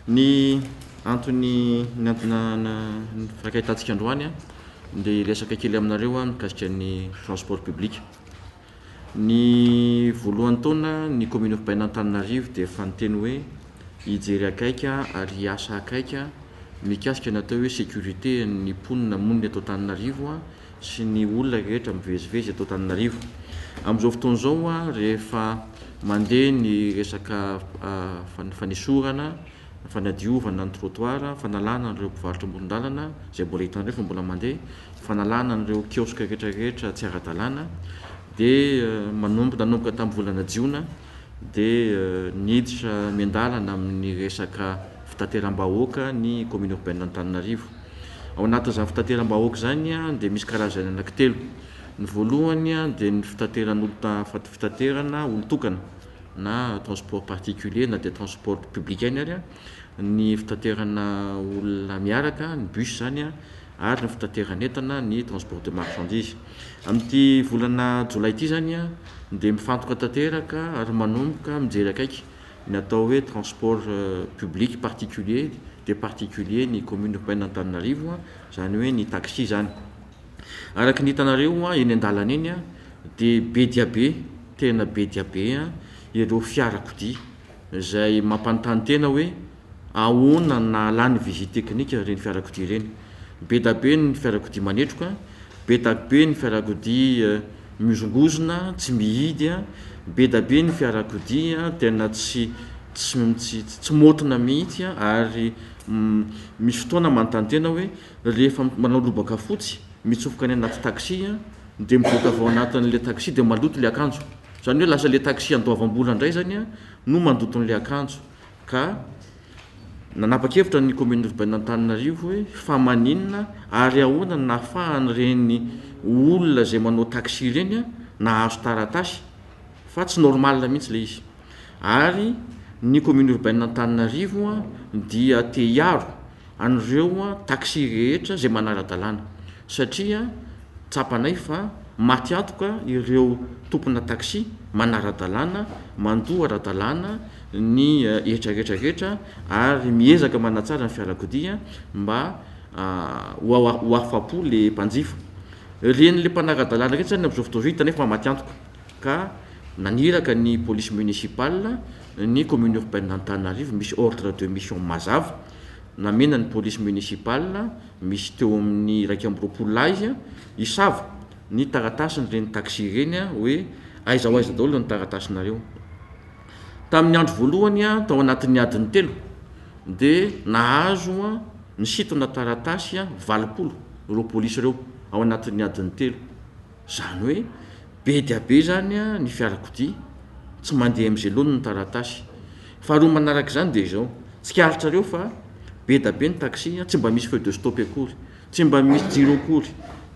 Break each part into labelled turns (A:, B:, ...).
A: Ny antony fakahitatsika androany dia resaka kely aminareo mikasika ny transport public. Ny voalohany taona ny commune urbaine Antananarivo dia efa niteny hoe hijery akaika ary hiasa akaika mikasika ny atao hoe sécurité ny mponina monina eto Antananarivo sy ny olona rehetra mivezivezy eto Antananarivo. Amin'izao fotoana izao rehefa mandeha ny resaka fanesorana, fanadiovana ny trottoir, fanalana ireo mpivarotra amoron-dalana izay mbola hitanareo fa mbola mandeha, fanalana ireo kiosque rehetrarehetra tsy ara-dalàna, dia nanomboka tamin'ny volana jiona dia niditra miandalana amin'ny resaka fitateram-bahoaka ny commune urbaine Antananarivo. Ao anatin'izany fitateram-bahoaka zany dia misy karazany anankitelo. Ny voalohany dia ny fitaterana olon-tokana na transport particulier na dia transport public any ary, ny fitaterana olona miaraka ny bus zany ary ny fitaterana entana ny transport de marchandise. Amin'ity volana jolay ity zany dia mifantoka tanteraka ary manomboka mijery akaiky ny atao hoe transport public particulier dia particulier ny commune urbaine Antananarivo, zany hoe ny taxi zany. Araka ny hitanareo eny an-dalana eny dia be dia be, tena be dia be ireo fiarakodia izay mampanontany tena hoe ahoana na lany visite technique ireny fiarakodia ireny. Be dia be ny fiarakodia manetroka, be dia be ny fiarakodia mizongozona tsy mihidy, be dia be ny fiarakodia tena tsy motina mihitsy ary misy fotoana manontany tena hoe rehefa manao lobaka fotsy mitsofoka any anaty taxi dia mivoaka avao anatin'ilay taxi dia maloto ilay akanjo, zany hoe lasa ilay taxi andoavam-bola indray zany no mandoton'ilay akanjo. Ka nanapa-kevitra ny commune urbaine Antananarivo hoe fa maninona ary ahoana nahafahan'ireny olona izay manao taxi ireny nahazo taratasy fa tsy normal mihitsy ilay izy. Ary ny commune urbaine Antananarivo dia te hiaro an'ireo taxi rehetra izay manara-dalàna satria tsapanay fa maty antoka ireo tompona taxi manara-dalàna, mandoa ara-dalàna ny rehetrarehetra ary miezaka manatsara ny fiarakodia mba ho afa-po le mpanjifa. Reny le mpanara-dalàna rehetra zany amin'izao fotoana izao hitanay fa maty antoka, ka naniraka ny police municipale ny commune urbaine Antananarivo, misy ordre de mission mazava namena ny police municipale, misy teo amin'ny 120 isava ny taratasiny reny taxi ireny hoe aiza ho aiza daholo ny taratasinareo. Tamin'ny andro voalohany tao anatin'ny adiny 3 dia nahazo ny sitona taratasy 20 ireo polisy ireo ao anatin'ny adiny 3. Zany hoe be dia be zany ny fiarakodia tsy mandeha amin'izay loany ny taratasy. Faharoa manaraka izany dia izao, tsy karitrareo fa be dia be ny taxi tsy mba misy feu de stop akory, tsy mba misy jiro akory,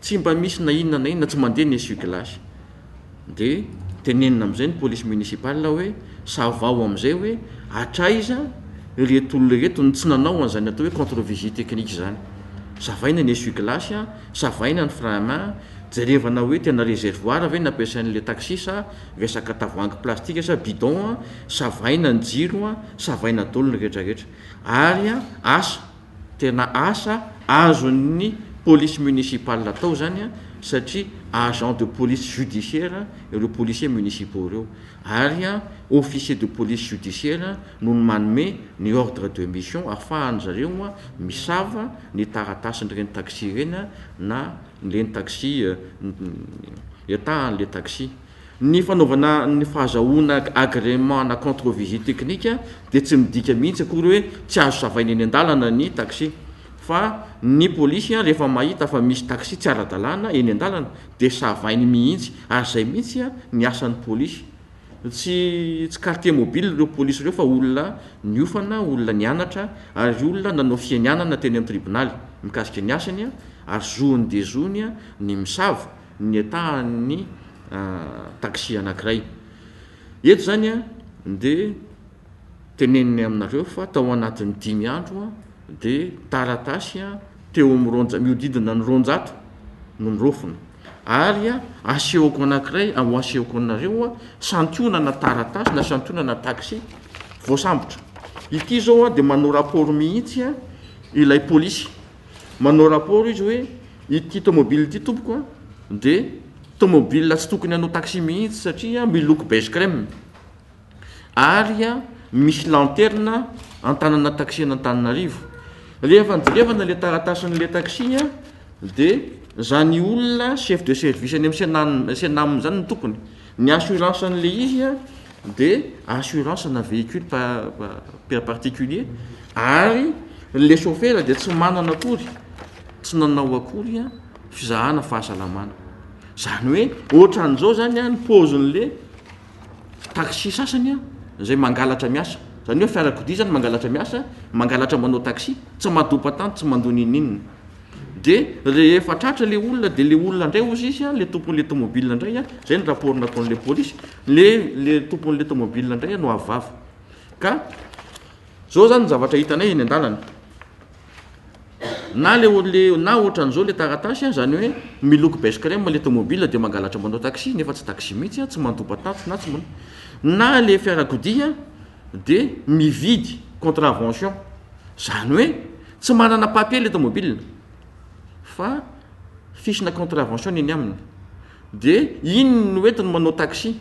A: tsy mba misy na inona tsy mandeha ny essuie-glace. Dia tenenina amin'izay ny police municipale hoe savao amin'izay hoe hatraiza ireto olona ireto ny tsy nanao an'izany atao hoe contre visite technique zany. Zavaina ny essuie-glace, zavaina ny frein à main, jerevana hoe tena réservoir ve nampiasain'ilay taxi sa resaka tavoahangy plastique sa bidon, zavaina ny jiro, zavaina daholo ny rehetrarehetra. Ary asa tena asa azon'ny police municipale atao zany satria agent de police judiciaire ireo policiers municipaux ireo, ary officier de police judiciaire no manome ny ordre de mission ahafahan zareo misava ny taratasin'ireny taxi ireny na ireny taxi etahan'ilay taxi. Ny fanaovana ny fahazahoana agrément na contre visite technique dia tsy midika mihitsy akory hoe tsy azo savaina eny an-dalana ny taxi, fa ny polisy rehefa mahita fa misy taxi tsy ara-dalàna eny an-dalana dia savainy mihitsy, ary izay mihitsy ny asan'ny polisy. Tsy quartier mobile ireo polisy ireo fa olona niofana, olona nianatra ary olona nanao fianianana teny amin'ny tribonaly mikasika ny asany ary zohiny dia zohiny ny misava ny etahan'ny taxi anankiray. Eto zany dia teneniny aminareo fa tao anatin'ny 5 andro dia taratasy teo miodidina ny 200 no nirofona. Ary asehoko anankiray asehoko anareo santionana taratasy na santionana taxi voasambotra ity zao a dia manao rapport mihitsy a ilay polisy manao rapport izy hoe ity tomobile ity tompoko a dia tomobile tsy tokony hanao taxi mihitsy satria miloko beige crème ary a misy lanterne an-tanana taxi an-Antananarivo. Rehefa njerevana le taratasin'le taxi a dia zany olona chef de service any amin'ny senam zany ny tompony. Ny assurance an'le izy a dia assurance na véhicule particulier ary le chauffeur dia tsy manana akory tsy nanao akory a fizahana fahasalamana. Zany hoe ohatran'izao zany a ny paozin'le taxi sasany a zay mangalatra miasa. Zany hoe fiarakodia zany mangalatra miasa, mangalatra manao taxi, tsy madopa-tany, tsy mandoa ninninina. Dia rehefa tratra le olona dia le olona indray ozy izy a le tompon'le tomobile indray a zay ny rapport nataon'le polisy le tompon'le tomobile indray a no avava. Ka zao zany ny zavatra hitanay eny an-dalana na ohatran'izao le taratasy a zany hoe miloko beige crème le tomobile dia mangalatra manao taxi nefa tsy taxi mihitsy a tsy mandopa-tany na tsy na le fiarakodia dia mividy contravention zany hoe tsy manana papier le tomobile fa fisina contravention eny aminy dia iny no entiny manao taxi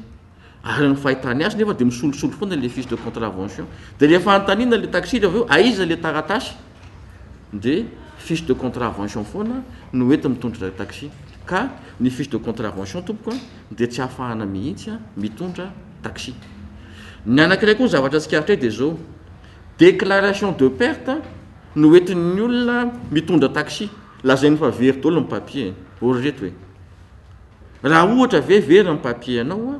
A: ary ny fahitany azy nefa dia misolosolo foana le fiche de contravention dia rehefa antanina le taxi rehefa eo aiza le taratasy dia fiche de contravention foana no enti mitondra taxi. Ka ny fiche de contravention tompoko dia tsy ahafahana mihitsy a mitondra taxi. Ny anankiray koa zavatra tsikaritra dia zao déclaration de perte no entin'ny olona mitondra taxi lazainy fa very daholo ny papier oreto hoe raha ohatra very ny papier anao a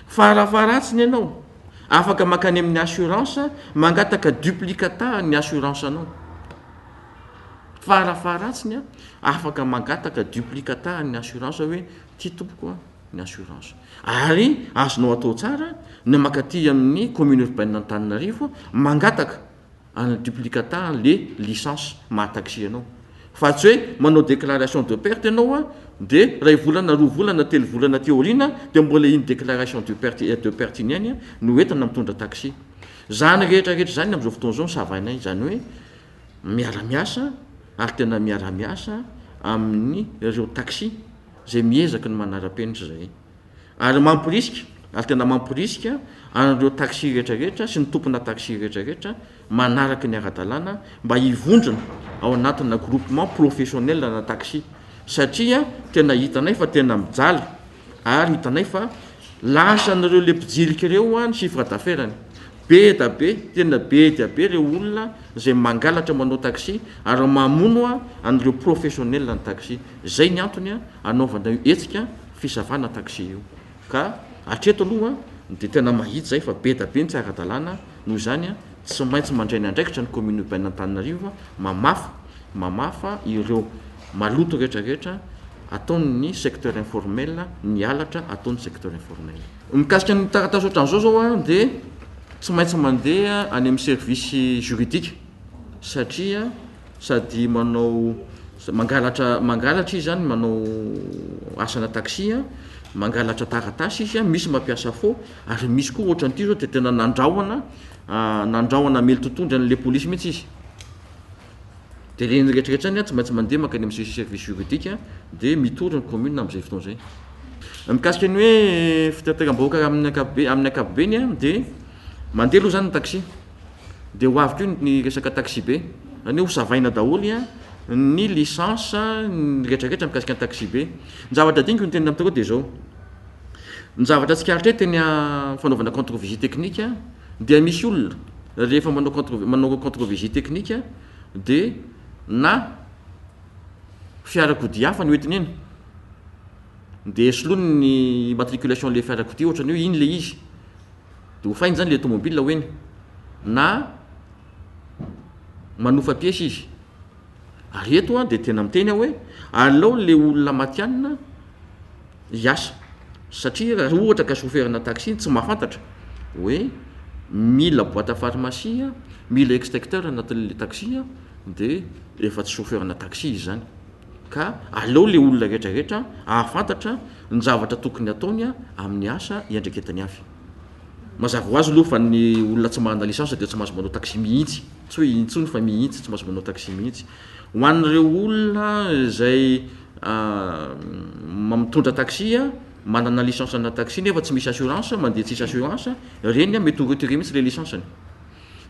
A: farafaratsiny ianao afaka makany amin'ny assurance mangataka duplicata ny assurance anao farafaratsiny a afaka mangataka duplicata ny assurance hoe ty tompoko a ny assurance ary azonao atao tsara ny makaty amin'ny commune urbaine Antananarivo mangataka any duplicata le licence mahataxi anao fa tsy hoe manao déclaration de perte ianao a dia ray volana roa volana telo volana teoriana dia mbola iny déclaration de perte iny any a no entina mitondra taxi. Zany rehetrarehetra zany amin'izao fotoana zao savainay zany hoe miara-miasa ary tena miara-miasa amin'ny ireo taxi zay miezaky ny manara-penitra zay ary mampirisika ary tena mampirisika an'ireo taxi rehetrarehetra sy ny tompona taxi rehetrarehetra manaraky ny ara-dalàna mba hivondrona ao anatina groupement professionnel na taxi satria tena hitanay fa tena mijaly ary hitanay fa lasan'ireo le mpijilika ireo a ny chiffre d'affaires be da be tena be dia be ireo olona zay mangalatra manao taxi ary mamono a an'ireo professionnel ny taxi. Zay ny antony a anaovana etsika fisavana taxi io. Ka atreto aloha dia tena mahitsy zay fa be da be ny tsy ara-dalàna noho izany a tsy maintsy mandray ny andraikitra ny commune urbaine Antananarivo mamafa ireo maloto rehetrarehetra ataony secteur informel ny alatra ataony secteur informel. Mikasika ny taratasy ohatran'izao zao a dia tsy maintsy mandeha any amin'ny service juridique satria sady mangalatra izy zany manao asana taxi a mangalatra taratasy izy a misy mampiasa faux ary misy koa ohatran'ity zao dia tena nandrahoana mely totondra an'le polisy mihitsy izy dia reny rehetrarehetra zany a tsy maintsy mandeha makany amin'ny service juridique dia mitory ny commune amin'izay fotoana zay. Mikasika ny hoe fitateram-bahoaka amin'ny ankapobeny a dia mandeha aloha zany ny taxi dia ho avy keo ny resaka taxi be zany hoe ho savaina daholo a ny licence ny rehetrarehetra mikasika ny taxi be. Ny zavatra dinika ny tena amintako dia zao ny zavatra tsikaritra teny fanaovana contre-visite technique dia misy olona rehefa manao contre-visite technique dia na fiarakodia hafa ny hoentiny eny dia esolony ny matriculation le fiarakodia ohatrany hoe iny le izy dia ho fainy zany le tomobile hoeny na manofa pièce izy ary eto a dia tena miteny hoe alao le olona matianina hiasa satria raha ohatra ka chauffeurna taxi tsy mahafantatra hoe mila boîte à pharmacie mila extincteur anatin'le taxi dia efa tsy chauffeurna taxi izy zany. Ka alao le olona rehetrarehetra ahafantatra ny zavatra tokony ataony amin'ny asa iandraiketany avy. mazava ho azy aloha fa ny olona tsy manana licence dia tsy mahazo manao taxi mihitsy, tsy hoe intsony fa mihitsy tsy mahazo manao taxi mihitsy. Ho an'ireo olona izay mitondra taxi manana licence na taxi nefa tsy misy assurance, mandeha tsisy assurance, reny mety ho retiré mihitsy le licenceny.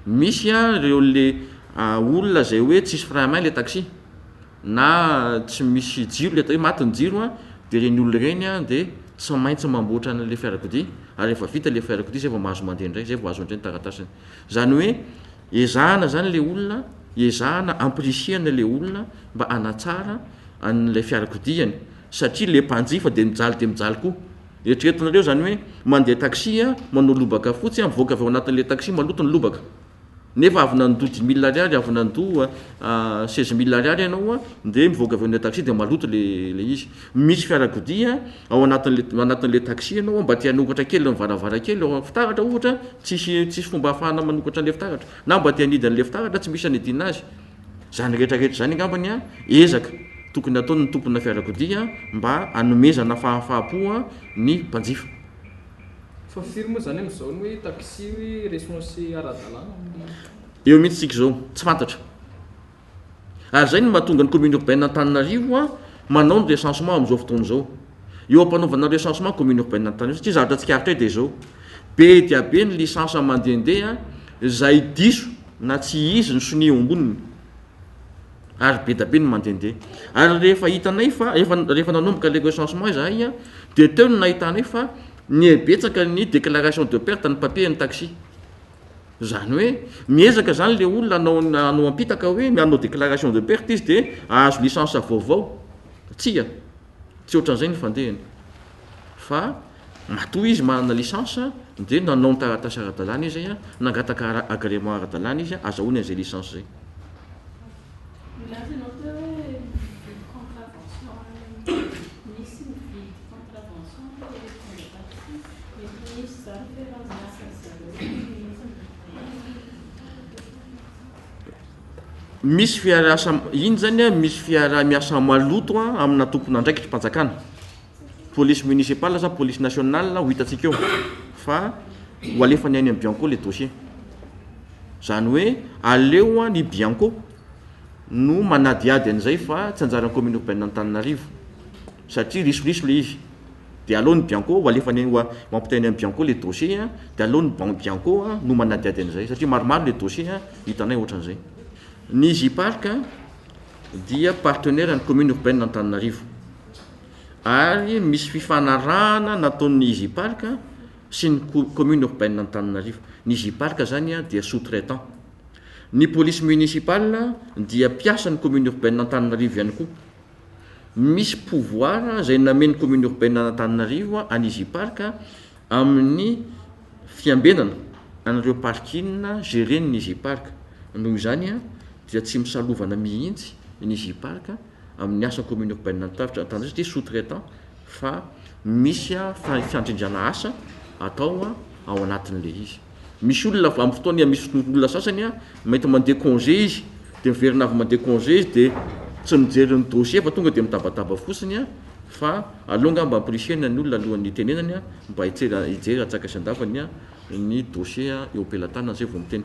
A: Misy reo le olona zay hoe tsisy frein à main le taxi na tsy misy jiro le hoe maty ny jiro dia reny olona reny dia tsy maintsy mamboatra an'le fiarakodia ary rehefa vita le fiarakodia zay vao mahazo mandeha indray, zay vao azo indray ny taratasiny. Zany hoe ezahana zany le olona, ezahana ampirisiana le olona mba hanatsara an'ilay fiarakodiany satria le mpanjifa dia mijaly koa. Eritreretinareo zany hoe mandeha taxi manao lobaka fotsy mivoaka avy ao anatin'le taxi maloto ny lobaka. Nefa avy nandoa 10 000 ariary, avy nandoa 16 000 ariary ianao dia mivoaka avy ao anatin'le taxi dia maloto le izy. Misy fiarakodia ao anatin'le taxi ianao mba tia hanokatra kely ny varavarakely ao fitaratra ohatra tsisy fomba ahafahana manokatra an'le fitaratra na mba tia hanidy an'le fitaratra tsy misy anidina azy. Zany rehetrarehetra zany angambany ezaka tokony ataony ny tompona fiarakodia mba hanomezana fahafaha-po ny mpanjifa.
B: Fa firy moa zany amin'izao ny hoe taxi hoe resonance ara-dalàna
A: eo mihitsy tsika zao tsy fantatra. Ary zay no mahatonga ny commune urbaine Antananarivo manao ny recensement amin'izao fotoana izao. Eo ampanaovana recensement commune urbaine Antananarivo tsy zavatra tsikaritra dia zao be dia be ny licence mandehandeha izay diso na tsy izy ny sonia eo amboniny ary be dia be ny mandehandeha. Ary rehefa hitanay fa rehefa nanomboka le recensement izahay dia teo no nahitanay fa niebetsaka ny déclaration de perte ny papier ny taxi. Zany hoe miezaka zany le olona hanao ampitaka hoe hanao déclaration de perte izy dia ahazo licence vaovao. Tsy ohatran'izay ny fandehany fa matoa izy manana licence dia nanao ny taratasy ara-dalàna izy nangataka agrément ara-dalàna izy azahoany an'izay licence zay. Misy fiarasa iny zany misy fiara-miasa maloto amina tompon'andraikitra mpanjakana, police municipale sa police nationale ho hitantsika eo fa ho alefany any amin'ny Bianco le dossier. Zany hoe aleo ny Bianco no manadiady an'izay fa tsy anjaran'ny commune urbaine Antananarivo satria risoriso le izy. Dia aleo ny Bianco ho alefany mampitainy amin'ny Bianco le dossier dia aleo ny Bianco no manadiady an'izay satria maromaro le dossier hitanay ohatran'izay. Ny J-Parc dia partenaire ny commune urbaine Antananarivo ary misy fifanarahana nataon'ny J-Parc sy ny commune urbaine Antananarivo. Ny J-Parc zany dia sous-traitant. Ny police municipale dia mpiasan'ny commune urbaine Antananarivo ihany koa. Misy pouvoir izay namen'ny commune urbaine Antananarivo any J-Parc amin'ny fiambenana an'ireo parking géren'ny J-Parc. Noho izany dia tsy misalovana mihitsy ny J-Parc amin'ny asa commune urbaine Antananarivo satria sous-traitant fa misy fiandrindrana asa atao ao anatin'le izy. Misy olona amin'ny fotoana misy olona sasany mahita mandeha congé izy dia miverina avy mandeha congé izy dia tsy mijery ny dossier fa tonga dia mitabataba fotsiny fa alonga mba ampirisiana ny olona alohan'ny tenenany mba hijery atsaka sy andafany ny dossier eo am-pelantanana zay vao miteny.